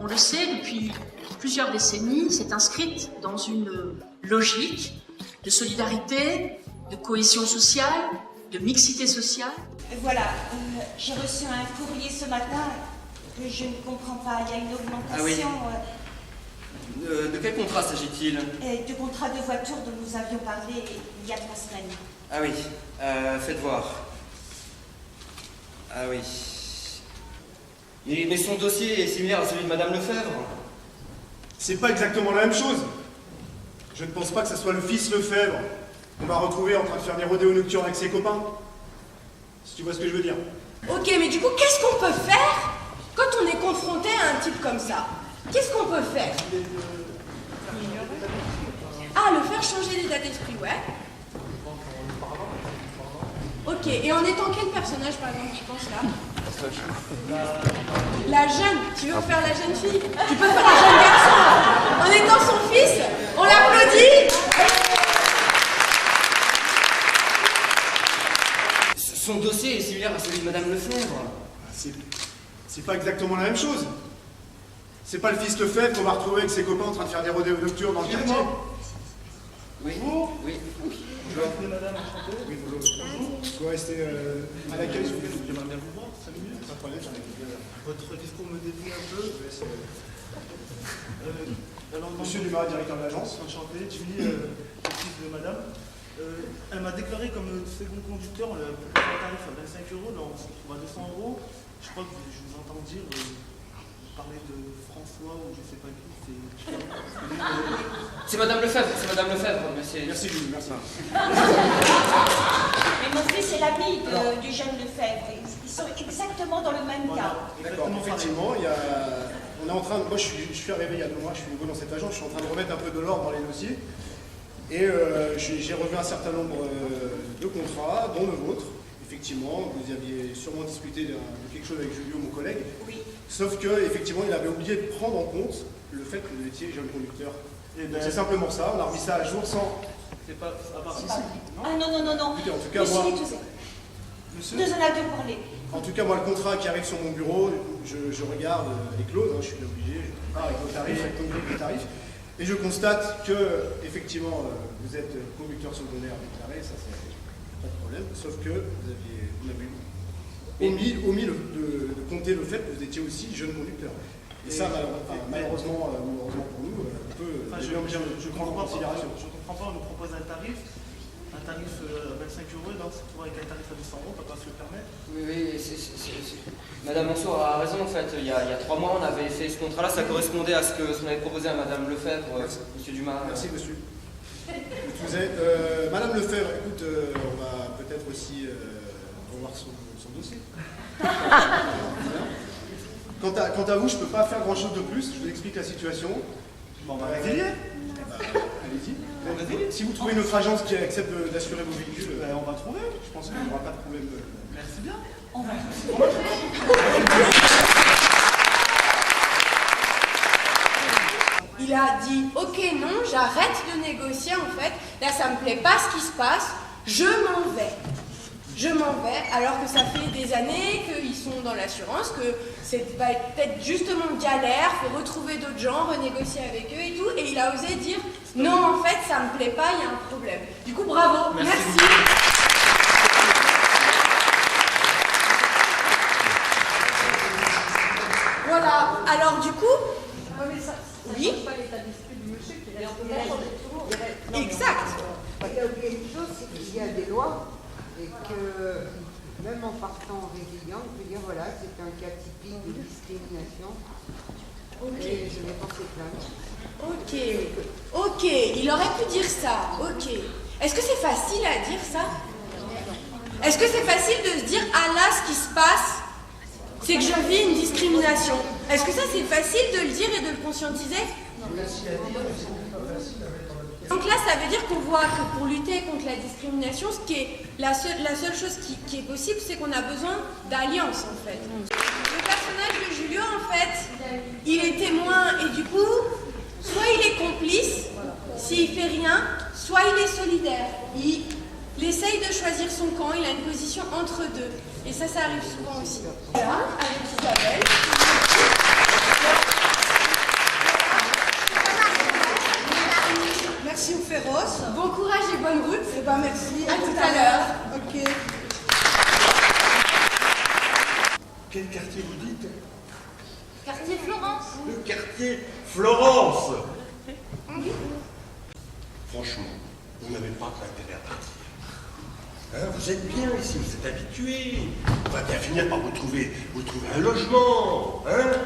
on le sait, depuis plusieurs décennies, s'est inscrite dans une logique de solidarité, de cohésion sociale, de mixité sociale. Voilà, j'ai reçu un courrier ce matin que je ne comprends pas. Il y a une augmentation. De quel contrat s'agit-il? Du contrat de voiture dont nous avions parlé il y a 3 semaines. Ah oui, faites voir. Ah oui. Mais son dossier est similaire à celui de Madame Lefebvre. C'est pas exactement la même chose. Je ne pense pas que ce soit le fils Lefebvre qu'on va retrouver en train de faire des rodéos nocturnes avec ses copains. Si tu vois ce que je veux dire. Ok, mais du coup, qu'est-ce qu'on peut faire quand on est confronté à un type comme ça? Qu'est-ce qu'on peut faire? Ah, le faire changer d'état d'esprit, ouais. Ok, et en étant quel personnage, par exemple, tu penses là? La jeune. Tu veux faire la jeune fille? Tu peux faire un jeune garçon. En étant son fils, on l'applaudit. Son dossier est similaire à celui de Madame Lefebvre. C'est pas exactement la même chose. C'est pas le fils Lefebvre qu'on va retrouver avec ses copains en train de faire des rodéos nocturnes dans le quartier. Oui. Bonjour. Oui. Bonjour. Madame, enchantée. Oui, bonjour. Je dois rester à l'accueil, s'il vous plaît. J'aimerais bien vous voir, 5 minutes. Pas de problème, j'en ai bien. Votre discours me dédie un peu. Monsieur Dumas, directeur de l'agence. Enchanté, Julie, le fils de madame. Elle m'a déclaré comme second conducteur, on lui a proposé un tarif à 25 €, là on se retrouve à 200 €. Je crois que je vous entends dire, parler de François ou je sais pas qui, C'est Madame Lefebvre, monsieur. Merci Julie, merci. Mais mon fils est l'ami du jeune Lefebvre. Ils sont exactement dans le même cas. D'accord, effectivement, on est en train de... Moi je suis arrivé il y a 2 mois, je suis nouveau dans cette agence, je suis en train de remettre un peu de l'ordre dans les dossiers. Et j'ai revu un certain nombre de contrats, dont le vôtre. Effectivement, vous aviez sûrement discuté de quelque chose avec Julio, mon collègue. Oui. Sauf qu'effectivement, il avait oublié de prendre en compte le fait que vous étiez jeune conducteur. C'est simplement ça, on a remis ça à jour sans... C'est pas... Ah non. Écoutez, en tout cas, Monsieur moi... Monsieur, nous en avions parlé. En tout cas, moi, le contrat qui arrive sur mon bureau, je regarde les clauses, je suis bien obligé, je prépare avec vos tarifs, avec les tarifs. Et je constate que, effectivement, vous êtes conducteur secondaire déclaré, ça c'est pas de problème, sauf que vous avez omis de compter le fait que vous étiez aussi jeune conducteur. Et ça, malheureusement pour nous, on peut je comprends en considération. Je comprends pas, on nous propose un tarif à 25 €, donc c'est pour avec un tarif à 200 €, on peut pas se le permettre. Oui, Madame Monceau a raison en fait. Il y a 3 mois, on avait fait ce contrat-là, ça correspondait à ce qu'on avait proposé à Madame Lefebvre, Monsieur Dumas. Merci, monsieur. Madame Lefebvre, écoute, on va peut-être aussi revoir son dossier. Quant à vous, je ne peux pas faire grand-chose de plus, je vous explique la situation. Bon, bah, allez-y. Allez-y. Si vous trouvez une autre agence qui accepte d'assurer vos véhicules, On va trouver. je pense qu'il n'y aura pas de problème. Merci bien. On va trouver. Il a dit ok non, j'arrête de négocier en fait, là ça me plaît pas ce qui se passe, je m'en vais. Je m'en vais alors que ça fait des années qu'ils sont dans l'assurance, que c'est va être peut-être justement galère, faut retrouver d'autres gens, renégocier avec eux et tout, et il a osé dire non en fait ça me plaît pas, il y a un problème. Du coup bravo, merci. Voilà, alors du coup, oui. Exact. Il y a oublié une chose, c'est qu'il y a des lois et que même en partant en résilience, on peut dire voilà, c'est un cas typique de discrimination. Et je vais porter plainte. Ok, il aurait pu dire ça, ok. Est-ce que c'est facile à dire ça? Est-ce que c'est facile de se dire ah là ce qui se passe, c'est que je vis une discrimination? Est-ce que ça c'est facile de le dire et de le conscientiser? Donc là, ça veut dire qu'on voit que pour lutter contre la discrimination, ce qui est la seule chose qui est possible, c'est qu'on a besoin d'alliance en fait. Le personnage de Julio, en fait, il est témoin et du coup, soit il est complice, s'il fait rien, soit il est solidaire. Il essaye de choisir son camp, il a une position entre deux. Et ça arrive souvent aussi. Voilà, avec Isabelle. quartier vous dites? Quartier Florence. Le quartier Florence. Franchement, vous n'avez pas intérêt à partir. Hein, vous êtes bien ici, vous êtes habitués. On va bien finir par vous trouver un logement. Hein?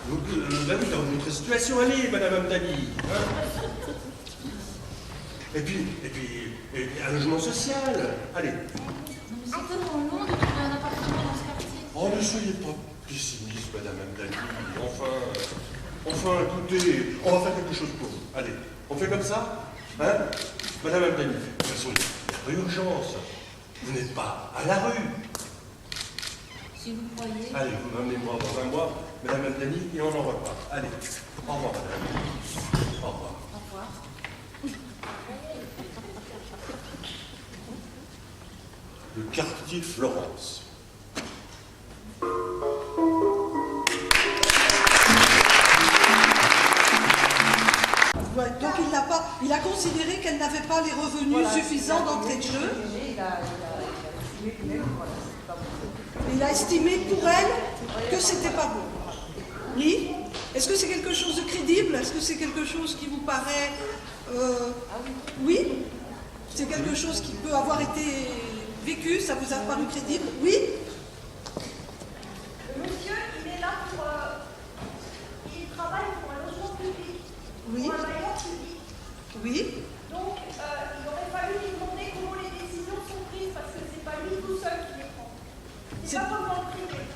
Vous, dans votre situation, allez, Madame Amdani. Hein? Et puis, un logement social. Allez. Non, mais c'est tellement long de trouver un appartement dans ce quartier. Oh, ne soyez pas pessimiste, Madame Amdani. Enfin, écoutez, on va faire quelque chose pour vous. Allez, on fait comme ça? Hein? Madame Amdani, de toute façon, il y a urgence. Vous n'êtes pas à la rue. Si vous croyez. Allez, vous m'amenez-moi dans un mois, Madame Amdani, et on en repart. Allez, au revoir, Madame Amdani. Au revoir. Au revoir. Le quartier Florence. Ouais, donc il a considéré qu'elle n'avait pas les revenus suffisants d'entrée de jeu. Il a estimé pour elle que c'était pas bon. Oui. Est-ce que c'est quelque chose de crédible? Est-ce que c'est quelque chose qui vous paraît... Oui. C'est quelque chose qui peut avoir été vécu, ça vous a paru crédible? Oui. Le monsieur, il est là pour... il travaille pour un logement public. Oui. Pour un bailleur public. Oui. Donc, il aurait fallu lui demander comment les décisions sont prises, parce que c'est pas lui tout seul qui les prend. C'est pas comme dans le privé.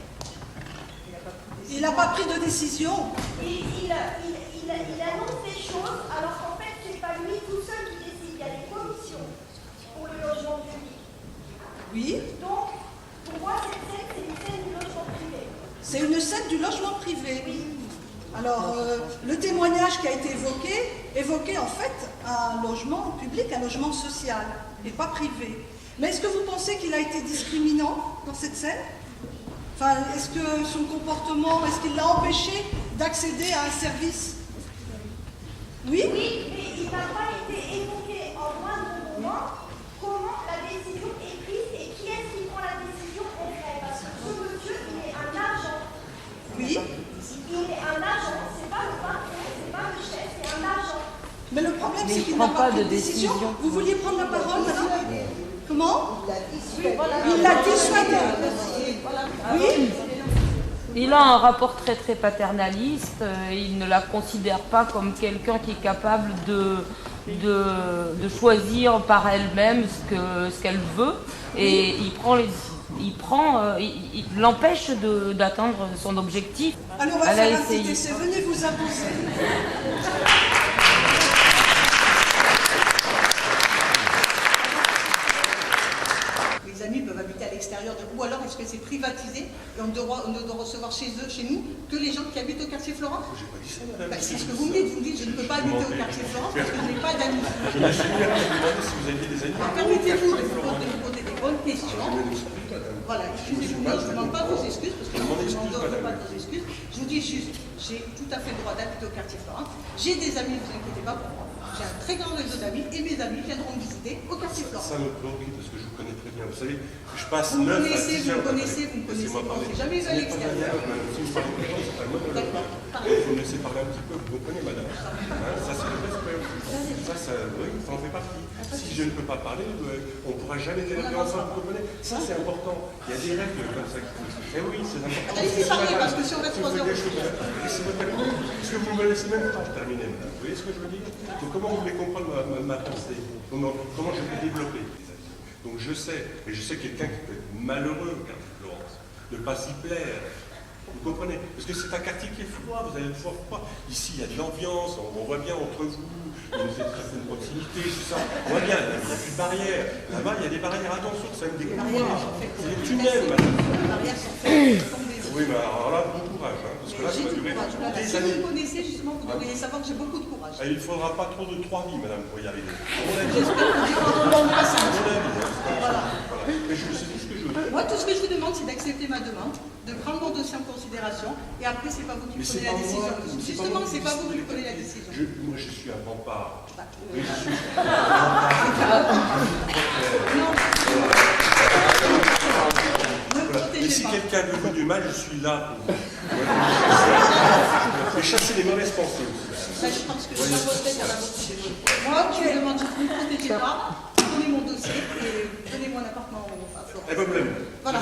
Il n'a pas pris de décision. Il annonce des choses, alors qu'en fait, c'est pas lui tout seul qui décide. Il y a des commissions pour le logement public. Oui. Donc, pour moi, cette scène, c'est une scène du logement privé. C'est une scène du logement privé. Oui. Alors, le témoignage qui a été évoquait en fait un logement public, un logement social, et pas privé. Mais est-ce que vous pensez qu'il a été discriminant dans cette scène? Enfin, est-ce que son comportement, est-ce qu'il l'a empêché d'accéder à un service? Oui. Oui, mais il n'a pas été évoqué en moindre moment comment la décision est prise et qui est-ce qui prend la décision en fait. Parce que ce monsieur, il est un agent. Oui. Il est un agent, c'est pas le patron, c'est pas le chef, c'est un agent. Mais le problème, c'est qu'il n'a pas pris de décision. Vous vouliez prendre la parole, madame? Comment? Il l'a dissuadé. Oui. Il a un rapport très très paternaliste, il ne la considère pas comme quelqu'un qui est capable de choisir par elle-même ce qu'elle veut, et il l'empêche d'atteindre son objectif. Alors on va faire un petit essai, venez vous imposer. Les amis peuvent habiter à l'extérieur, ou alors est-ce que c'est privatisé et on ne doit recevoir chez nous, que les gens qui habitent au quartier Florence? J'ai pas dit ça, madame. C'est ce que vous me dites, je ne peux pas habiter au quartier Florence parce que je n'ai pas d'amis. Je me suis demandé si vous aviez des amis. Permettez-vous de vous poser des bonnes questions. Voilà, excusez-vous, je ne demande pas vos excuses parce que je ne demande pas vos excuses. Je vous dis juste, j'ai tout à fait le droit d'habiter au quartier Florence. J'ai des amis, ne vous inquiétez pas pour moi. J'ai un très grand réseau d'amis et mes amis viendront me visiter au quartier Florence. Ça me préoccupe parce que je vous connais très bien. Vous savez, je passe Vous 9 à 10 me heures. connaissez, on ne s'est jamais vu à l'extérieur. Si vous parlez de gens, c'est un mot de la part. Vous me laissez parler un petit peu, vous comprenez, madame. Ça, c'est le respect. Oui, ça en fait partie. Si je ne peux pas parler, on ne pourra jamais dialoguer ensemble, vous comprenez. Ça, c'est important. Il y a des règles comme ça. Eh oui, c'est important. Laissez parler parce que si on reste 3 heures. Laissez-moi terminer. Parce que vous ne me laissez même pas terminer, madame. Vous voyez ce que je veux dire? Donc, comment vous voulez comprendre ma pensée? Comment je peux développer les avis? Donc je sais, et je sais quelqu'un qui peut être malheureux au quartier Florence, ne pas s'y plaire. Vous comprenez? Parce que c'est un quartier qui est froid, vous allez le voir froid. Ici, il y a de l'ambiance, on voit bien entre vous, une certaine proximité, tout ça. On voit bien, il n'y a plus de barrières. Là-bas, il y a des barrières, attention, ça me découvre. C'est des tunnels, madame. Les barrières sont faites. Oui, mais alors là, bon courage, hein, parce que là, ça va durer des Si années. vous me connaissez, justement, vous devriez savoir que j'ai beaucoup de courage. Et il ne faudra pas trop de 3 vies, madame, pour y arriver. J'espère que j'ai pas de patience. Voilà. Mais je sais tout ce que je veux. Moi, tout ce que je vous demande, c'est d'accepter ma demande, de prendre mon dossier en considération, et après, c'est pas vous qui prenez la décision. Justement, c'est pas vous qui prenez la décision. Moi, je suis un rempart. Oui, je suis Ne me protégez Et si quelqu'un veut vous du mal, je suis là pour vous. Et chasser les mauvaises pensées aussi. Ça, je pense que je vais voter sur la vote. Moi, tu me demandes, je ne me protégez pas, donnez mon dossier et donnez-moi un appartement à Florence. Un problème. Voilà.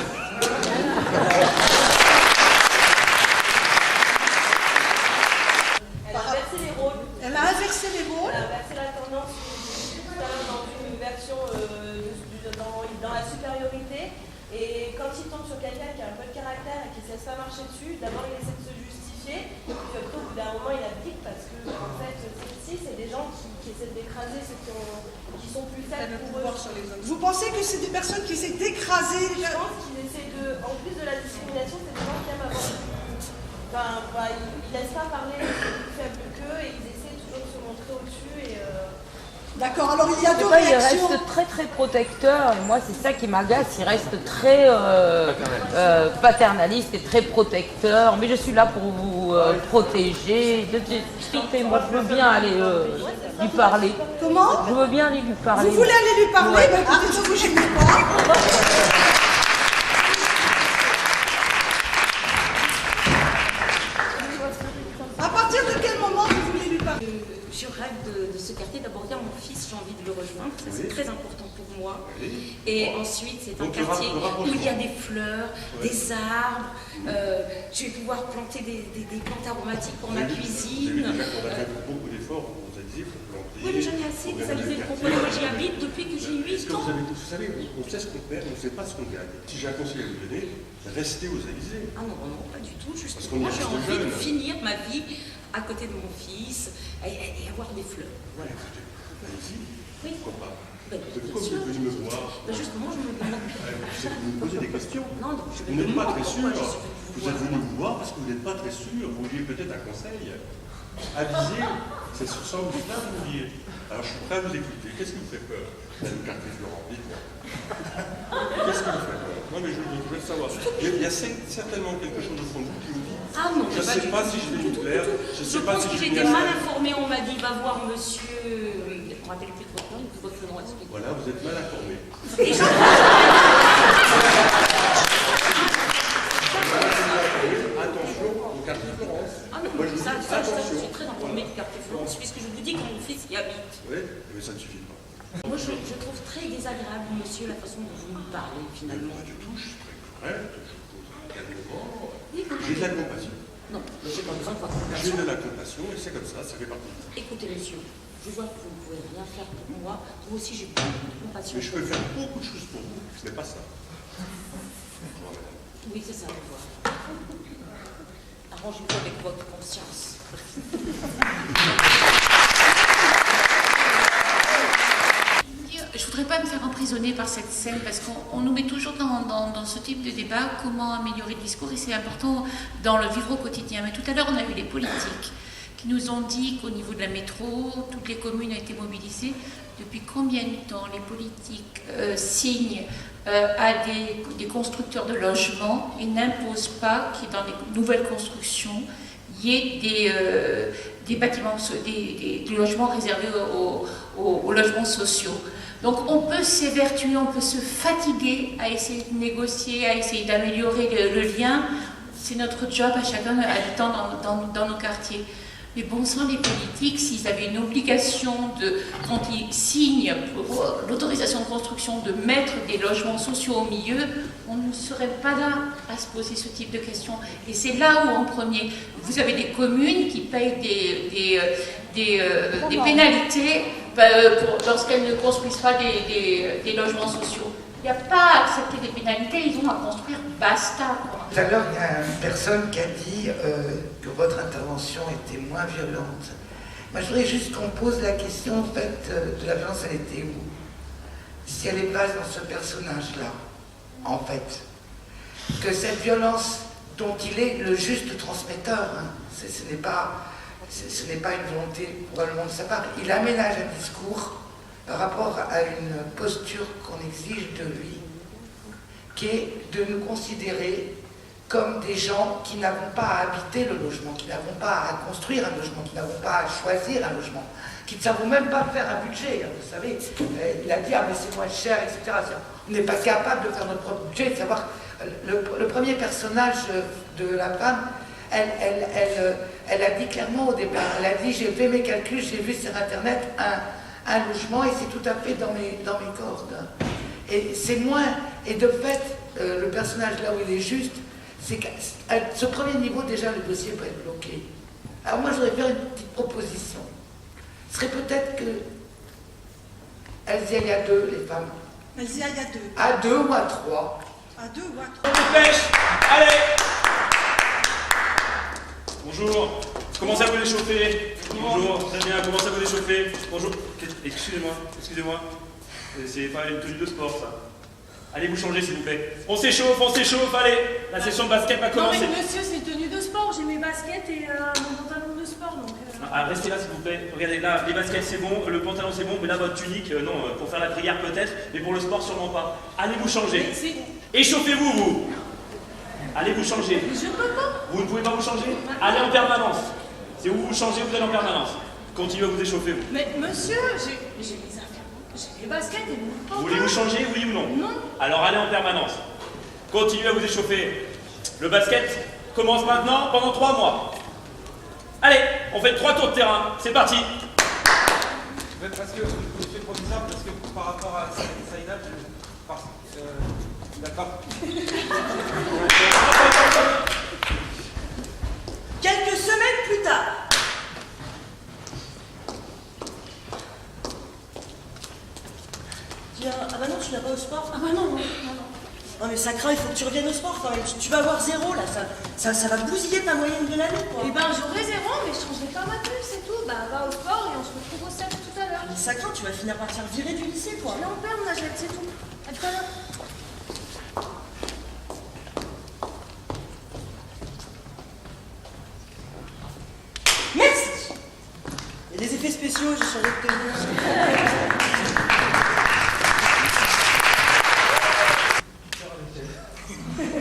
Elle a inversé les rôles. Elle a inversé les rôles. Elle a inversé la tendance tout à l'heure dans une version dans la supériorité. Et quand il tombe sur quelqu'un qui a un peu de caractère et qui ne se laisse pas marcher dessus, d'abord il essaie de se justifier, puis après au bout d'un moment il abdique parce que en fait c'est des gens qui essaient d'écraser ceux qui sont plus faibles pour eux. Vous pensez que c'est des personnes qui essaient d'écraser les... Je pense qu'ils essaient de, en plus de la discrimination, c'est des gens qui aiment avoir... Enfin, ils laissent pas parler les plus faibles qu'eux et ils essaient toujours de se montrer au-dessus et... D'accord, alors il y a deux Il réactions. reste très très protecteur, et moi c'est ça qui m'agace, il reste très paternaliste et très protecteur, mais je suis là pour vous protéger. Moi je veux bien aller lui parler. Comment? Je veux bien aller lui parler. Vous voulez aller lui parler? Ouais. Ben, écoutez, ne vous gênez pas. À partir de quel moment vous voulez lui parler? Je rêve de ce quartier. D'abord, il y a mon fils, j'ai envie de le rejoindre. Ça, c'est très important pour moi. Oui. Et ensuite, c'est un quartier où il y a des fleurs, des arbres. Je vais pouvoir planter des plantes aromatiques pour ma cuisine. Vous avez déjà qu'on a fait beaucoup d'efforts pour vous aider, pour planter. Oui, mais j'en ai assez des alizés propolis. Moi, j'y habite depuis que j'ai 8 ans. Vous savez, on sait ce qu'on perd, on ne sait pas ce qu'on gagne. Si j'ai un conseil à vous donner, restez aux Alizés. Ah non, non, pas du tout. Parce qu'on Justement, y j'ai reste envie de jeune. finir ma vie à côté de mon fils et avoir des fleurs. Voilà. Allez-y. Oui. Pourquoi pas? Ben, Pourquoi vous êtes venu me voir? Ben justement, je me demande. Vous me posez des questions. Non, donc je vais Vous n'êtes pas très sûr. pourquoi Vous êtes venu me voir parce que vous n'êtes pas très sûr. Vous vouliez peut-être un conseil. Avisez, c'est sur ça que vous vous dire. Alors je suis prêt à vous écouter. Qu'est-ce qui vous fait peur? Le quartier Florent, dites-moi. Qu'est-ce qui vous fait peur? Non mais je veux le savoir. Il y a certainement quelque chose au fond de vous qui me dit. Ah non, je ne sais pas si je vais vous plaire. Je pense que j'étais mal informée. On m'a dit, va voir monsieur. On ne rappelle plus de votre nom, explique. Voilà, vous êtes mal informé. Attention au quartier Florence. Ah non, moi, je ça, attention. je suis très informée du quartier Florence, puisque je vous dis que mon fils y habite. Oui, mais ça ne suffit pas. Moi, je trouve très désagréable, monsieur, la façon dont vous me parlez, finalement. Pas du tout, je suis très correct, je pose calmement. J'ai de la compassion. Non, j'ai pas besoin de votre compassion. J'ai de la compassion et c'est comme ça fait partie de ça. Écoutez, monsieur, je vois que vous ne pouvez rien faire pour moi. Moi aussi, j'ai beaucoup de compassion. Mais je peux faire beaucoup de choses pour vous, ce n'est pas ça. Oui, c'est ça, je vois. Arrangez-vous avec votre conscience. Je ne voudrais pas me faire emprisonner par cette scène parce qu'on nous met toujours dans ce type de débat comment améliorer le discours et c'est important dans le vivre au quotidien. Mais tout à l'heure, on a eu les politiques qui nous ont dit qu'au niveau de la métro, toutes les communes ont été mobilisées. Depuis combien de temps les politiques signent à des constructeurs de logements et n'imposent pas qu'il y ait dans les nouvelles constructions il y ait des bâtiments, des logements réservés aux logements sociaux. Donc on peut s'évertuer, on peut se fatiguer à essayer de négocier, à essayer d'améliorer le lien. C'est notre job à chacun habitant dans nos quartiers. Mais bon sang, les politiques, s'ils avaient une obligation quand ils signent pour l'autorisation de construction, de mettre des logements sociaux au milieu, on ne serait pas là à se poser ce type de questions. Et c'est là où, en premier, vous avez des communes qui payent des pénalités lorsqu'elles ne construisent pas des logements sociaux. Il n'y a pas à accepter des pénalités, ils ont à construire, basta. Tout à l'heure, il y a une personne qui a dit que votre intervention était moins violente. Moi, je voudrais juste qu'on pose la question, en fait, de la violence, elle était où? Si elle est place dans ce personnage-là, en fait. Que cette violence dont il est le juste transmetteur, hein, ce n'est pas une volonté probablement de sa part, il aménage un discours par rapport à une posture qu'on exige de lui, qui est de nous considérer comme des gens qui n'avons pas à habiter le logement, qui n'avons pas à construire un logement, qui n'avons pas à choisir un logement, qui ne savons même pas faire un budget. Vous savez, il a dit, ah mais c'est moins cher, etc. On n'est pas capable de faire notre propre budget, de savoir le premier personnage de la femme, elle a dit clairement au départ, elle a dit j'ai fait mes calculs, j'ai vu sur internet un logement et c'est tout à fait dans mes cordes. Et c'est moins, et de fait, le personnage là où il est juste, c'est qu'à ce premier niveau déjà le dossier peut être bloqué. Alors moi je voudrais faire une petite proposition. Ce serait peut-être que elles y aillent à deux, les femmes. Elles y aillent à deux. À deux ou à trois. À deux ou à On trois. dépêche. Allez. Bonjour. Comment ça vous l'échauffer? Bonjour. Très bien. Comment ça vous l'échauffer? Bonjour. Excusez-moi. C'est pas une tenue de sport, ça. Allez vous changer, s'il vous plaît. On s'échauffe, allez. La session de basket va commencer. Non mais monsieur, c'est une tenue de sport. J'ai mes baskets et mon pantalon de sport, donc... Restez là, s'il vous plaît. Regardez, là, les baskets, c'est bon. Le pantalon, c'est bon. Mais là, votre tunique, non. Pour faire la prière, peut-être. Mais pour le sport, sûrement pas. Allez vous changer. Échauffez-vous, vous. Allez vous changer. Je peux pas. Vous ne pouvez pas vous changer? Allez en permanence. Si vous vous changez, vous allez en permanence. Continuez à vous échauffer, vous. Mais monsieur, j'ai mes affaires. J'ai les baskets et mon pantalon. Voulez-vous changer, oui ou non? Non. Alors allez en permanence. Continuez à vous échauffer. Le basket commence maintenant pendant 3 mois. Allez, on fait 3 tours de terrain. C'est parti. Parce que, monsieur le professeur, parce que par rapport à Saïda, d'accord. Quelques semaines plus tard. Tiens, ah bah non, tu n'as pas au sport? Ah bah non, non. Non mais ça craint, il faut que tu reviennes au sport quand même. Tu vas avoir 0 là, ça va bousiller ta moyenne de l'année quoi. Eh ben j'aurai 0, mais je changerai pas ma tenue, c'est tout. Bah va au sport et on se retrouve au cercle tout à l'heure. Mais ça craint, tu vas finir par te faire virer du lycée quoi. Je vais en perdre ma jette, c'est tout. À tout à l'heure. Merci. Il y a des effets spéciaux, j'ai changé de tenue.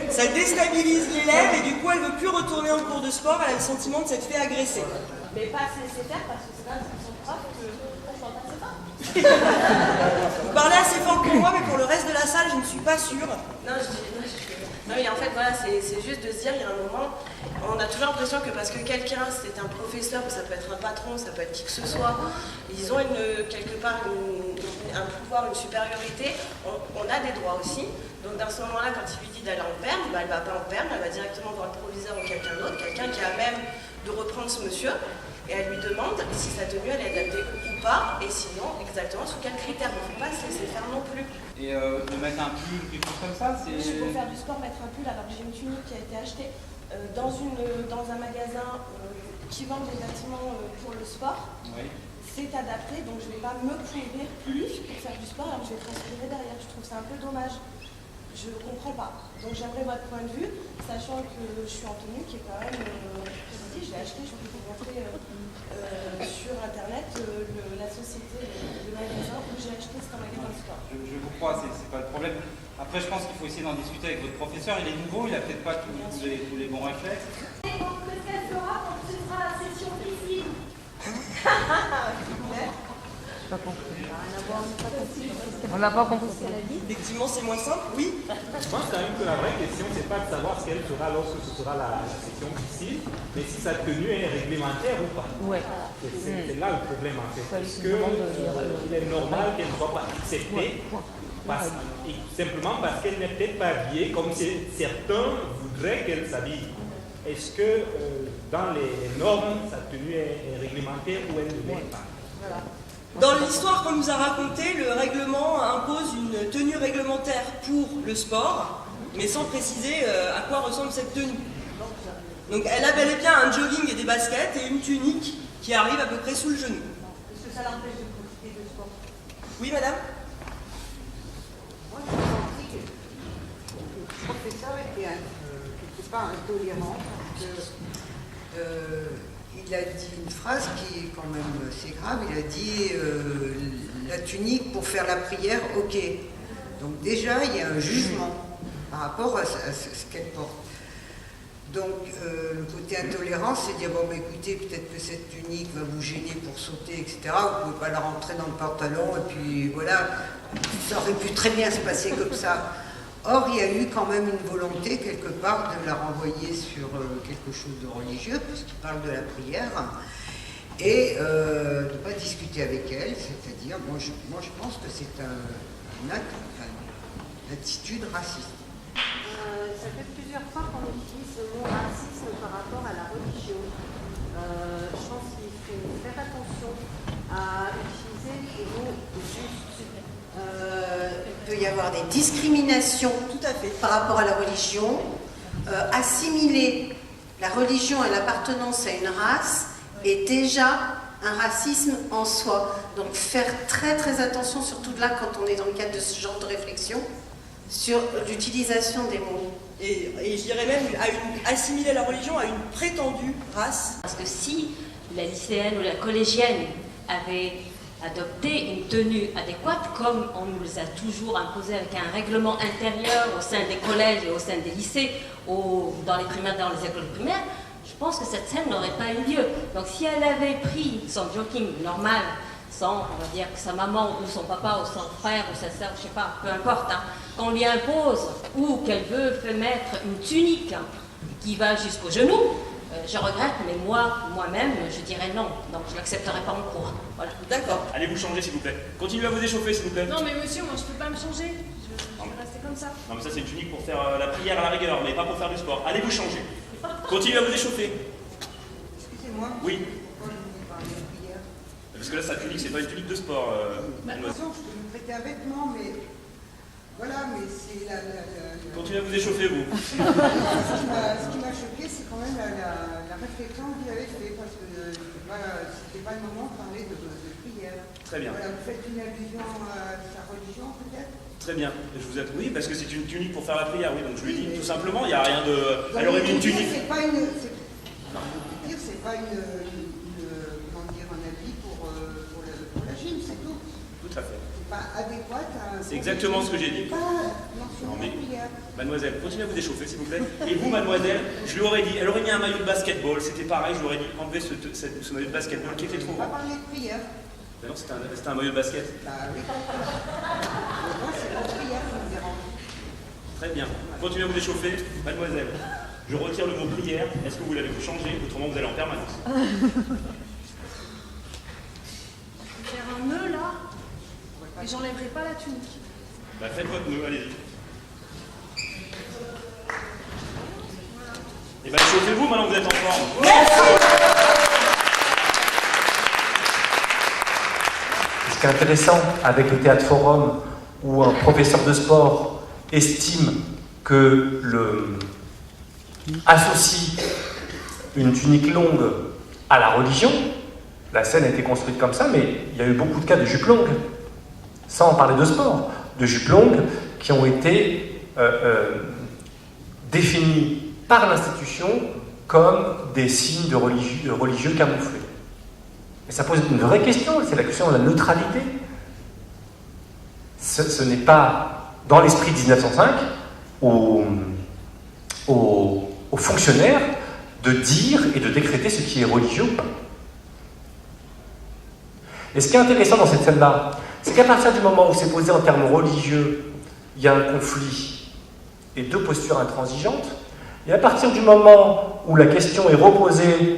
Ça déstabilise l'élève et du coup elle ne veut plus retourner en cours de sport, elle a le sentiment de s'être fait agresser. Mais pas se laisser faire parce que c'est pas son prof que je m'en passe pas. Vous parlez assez fort pour moi, mais pour le reste de la salle, je ne suis pas sûre. Non mais en fait voilà, c'est juste de se dire, il y a un moment, on a toujours l'impression que parce que quelqu'un c'est un professeur, ça peut être un patron, ça peut être qui que ce soit, ils ont quelque part un pouvoir, une supériorité, on a des droits aussi. Donc dans ce moment-là, quand il lui dit d'aller en perme, bah, elle va pas en perme, elle va directement voir le proviseur ou quelqu'un d'autre, quelqu'un qui a même de reprendre ce monsieur, et elle lui demande si sa tenue elle est adaptée ou pas, et sinon exactement sous quel critère. Il ne faut pas se laisser faire non plus. Et de mettre un pull, quelque chose comme ça, c'est... Je peux faire du sport, mettre un pull, alors que j'ai une tunique qui a été achetée dans un magasin qui vend des vêtements pour le sport. Oui. C'est adapté, donc je ne vais pas me couvrir plus pour faire du sport, alors que je vais transpirer derrière. Je trouve ça un peu dommage. Je ne comprends pas. Donc j'aimerais votre point de vue, sachant que je suis en tenue qui est quand même, je l'ai acheté, je peux vous montrer sur internet la société, le magasin où j'ai acheté, c'est un magasin de sport. Je vous crois, c'est pas le problème. Après, je pense qu'il faut essayer d'en discuter avec votre professeur. Il est nouveau, il n'a peut-être pas tous les bons réflexes. Et donc, qu'est-ce qu'elle fera quand ce sera la session piscine? On n'a pas compris ce qu'elle a dit. Effectivement, c'est moins simple, oui. Je pense quand même que la vraie question, c'est pas de savoir ce qu'elle fera lorsque ce sera la session piscine, mais si sa tenue est réglementaire ou pas. Ouais. C'est là le problème en fait. Est-ce qu'il est normal qu'elle ne soit pas acceptée simplement parce qu'elle n'est peut-être pas habillée comme certains voudraient qu'elle s'habille? Est-ce que dans les normes, sa tenue est réglementaire ou elle ne l'est pas? Voilà. Dans l'histoire qu'on nous a racontée, le règlement impose une tenue réglementaire pour le sport, mais sans préciser à quoi ressemble cette tenue. Donc elle a bel et bien un jogging et des baskets et une tunique qui arrive à peu près sous le genou. Est-ce que ça l'empêche de profiter de sport? Oui, madame? Moi, j'ai senti que le professeur était quelque part intolérant parce que il a dit une phrase qui est quand même assez grave. Il a dit la tunique pour faire la prière, ok. Donc déjà, il y a un jugement par rapport à ce qu'elle porte. Donc le côté intolérant, c'est dire, bon, bah, écoutez, peut-être que cette tunique va vous gêner pour sauter, etc. Vous ne pouvez pas la rentrer dans le pantalon, et puis voilà, ça aurait pu très bien se passer comme ça. Or, il y a eu quand même une volonté, quelque part, de la renvoyer sur quelque chose de religieux, puisqu'il parle de la prière, et de ne pas discuter avec elle, c'est-à-dire, moi je pense que c'est un acte, une attitude raciste. Ça fait plusieurs fois qu'on utilise le mot racisme par rapport à la religion. Je pense qu'il faut faire attention à utiliser les mots justes. Il peut y avoir des discriminations par rapport à la religion. Assimiler la religion et l'appartenance à une race est déjà un racisme en soi. Donc faire très très attention, surtout là quand on est dans le cadre de ce genre de réflexion, sur l'utilisation des mots. Et je dirais même assimiler la religion à une prétendue race. Parce que si la lycéenne ou la collégienne avait adopté une tenue adéquate, comme on nous les a toujours imposé avec un règlement intérieur au sein des collèges et au sein des lycées, dans les primaires, dans les écoles primaires, je pense que cette scène n'aurait pas eu lieu. Donc si elle avait pris son jogging normal, sans, on va dire, que sa maman ou son papa ou son frère ou sa sœur, je sais pas, peu importe, hein, qu'on lui impose ou qu'elle veut mettre une tunique qui va jusqu'au genou, je regrette, mais moi-même, je dirais non. Donc je ne l'accepterai pas en cours. Voilà. D'accord. Allez vous changer s'il vous plaît. Continuez à vous échauffer s'il vous plaît. Non mais monsieur, moi je peux pas me changer. Je vais rester comme ça. Non mais ça c'est une tunique pour faire la prière à la rigueur, mais pas pour faire du sport. Allez vous changer. Continuez à vous échauffer. Excusez-moi. Oui. Pourquoi vous me parlez de prière? Parce que là sa tunique c'est pas une tunique de sport. Attention, je peux me prêter un vêtement, mais voilà, mais c'est la... Continuez à vous échauffer vous. Ce qui m'a choqué, c'est quand même la réflexion que vous avez faite, parce que c'était pas le moment de parler de prière. Très bien. Voilà, vous faites une allusion à sa religion, peut-être? Très bien. Je vous oui, parce que c'est une tunique pour faire la prière, oui. Donc je lui dis tout simplement, il n'y a rien de. Elle aurait mis une tunique. C'est pas une. C'est pas une comment dire, un habit pour la gym, c'est tout. Tout à fait. C'est pas adéquat à. C'est exactement ce que j'ai dit. Non, mais mademoiselle, continuez à vous échauffer s'il vous plaît. Et vous, mademoiselle, je lui aurais dit, elle aurait mis un maillot de basketball, c'était pareil, je lui aurais dit enlevez ce maillot de basketball qui était trop on va grand. parler de prière. Ben non, c'était un maillot de basket. Bah oui. Moi, c'est la prière qui me dérange. Très bien. Continuez à vous échauffer. Mademoiselle, je retire le mot prière. Est-ce que vous l'allez vous changer? Autrement, vous allez en permanence. Je vais faire un nœud là, et j'enlèverai pas la tunique. Bah faites votre nœud, allez-y. Et bah chauffez-vous maintenant que vous êtes en forme. Ce qui est intéressant avec le théâtre forum, où un professeur de sport estime que associe une tunique longue à la religion, la scène a été construite comme ça, mais il y a eu beaucoup de cas de jupes longues, sans parler de sport, de jupes longues qui ont été définies par l'institution comme des signes de religieux camouflés. Et ça pose une vraie question, c'est la question de la neutralité. Ce n'est pas dans l'esprit de 1905 aux fonctionnaires de dire et de décréter ce qui est religieux ou pas. Et ce qui est intéressant dans cette scène-là, c'est qu'à partir du moment où c'est posé en termes religieux, il y a un conflit et deux postures intransigeantes, et à partir du moment où la question est reposée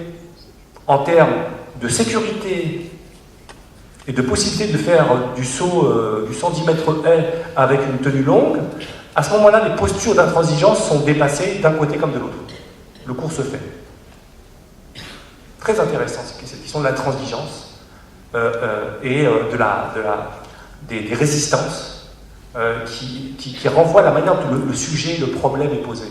en termes de sécurité et de possibilité de faire du saut du 110 mètres haie avec une tenue longue, à ce moment-là, les postures d'intransigeance sont dépassées d'un côté comme de l'autre. Le cours se fait. Très intéressant, cette question de la transigence et des résistances qui renvoient à la manière dont le sujet, le problème est posé.